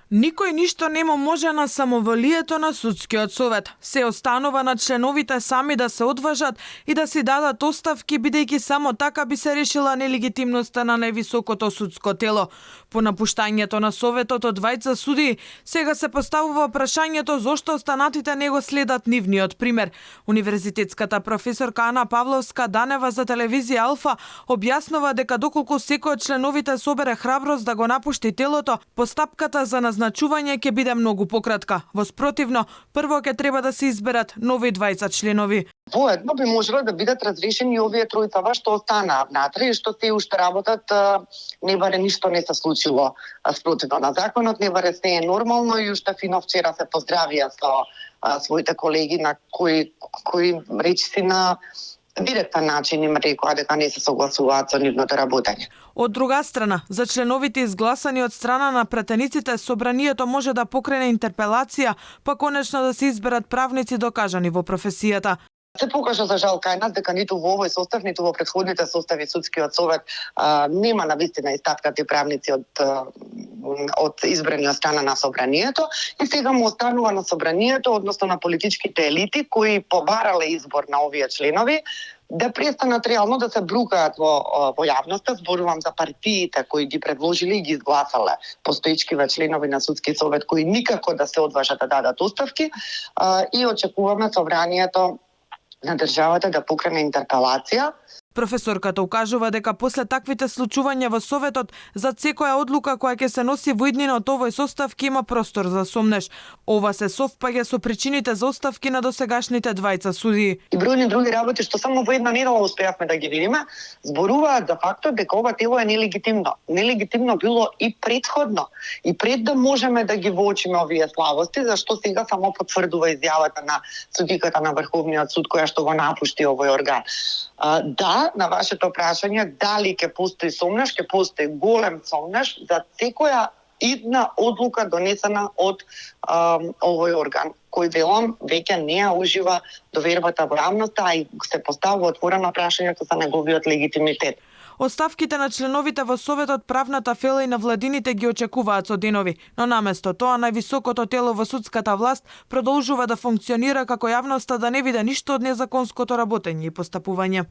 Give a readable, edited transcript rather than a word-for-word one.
Никој ништо нема може на самоволието на судскиот совет. Се останува на членовите сами да се одважат и да си дадат оставки, бидејќи само така би се решила нелегитимноста на највисокото судско тело. По напуштањето на советот од двајца судии, сега се поставува прашањето зошто останатите не го следат нивниот пример. Универзитетската професорка Ана Павловска Данева за телевизија Алфа објаснува дека доколку секој од членовите собере храброст да го напушти телото, постапката за назначување ќе биде многу пократка. Во спротивно, прво ќе треба да се изберат нови двајца членови. Воедно би можело да бидат разрешени овие тројцава што останаа внатре и што се уште работат, не баре ништо не се случило спротивно на законот, не баре се е нормално и уште фино вчера се поздравија со своите колеги на кои речиси на директен начин им рекоа дека не се согласуваат со нивното работење. Од друга страна, за членовите изгласани од страна на претениците, собранието може да покрене интерпелација, па конечно да се изберат правници докажани во професијата. Се покажа за жал кај нас дека ниту во овој состав, ниту во претходните состави судскиот совет нема навистина истакнати правници од избрани од страна на собранието и сега му останува на собранието, односно на политичките елити кои побарале избор на овие членови, да престанат реално да се брукаат во јавноста. Зборувам за партиите кои ги предложиле и ги изгласале постоечкиве членови на судски совет кои никако да се одважат да дадат оставки и очекуваме собранието на државата да покрене интерпелација. Професорката укажува дека после таквите случувања во Советот, за секоја одлука која ќе се носи во иднина од овој состав ќе има простор за сомнеш. Ова се совпаѓа со причините за оставки на досегашните двајца судии. И бројни други работи што само во една недела успеавме да ги видиме, зборуваат за фактот дека ова тело е нелегитимно. Нелегитимно било и предходно. И пред да можеме да ги воочиме овие слабости, зашто сега само потврдува изјавата на судиката на Врховниот суд која што го напушти овој орган. Да, на вашето прашање, дали ќе постои сомнеш, ќе постои голем сомнеш за секоја идна одлука донесена од овој орган, кој велам веќе не ја ужива довербата во јавноста, а и се поставува отворено прашањето за неговиот легитимитет. Оставките на членовите во Советот, правната фела и на владините ги очекуваат со денови, но наместо тоа највисокото тело во судската власт продолжува да функционира како јавноста да не види ништо од незаконското работење и постапување.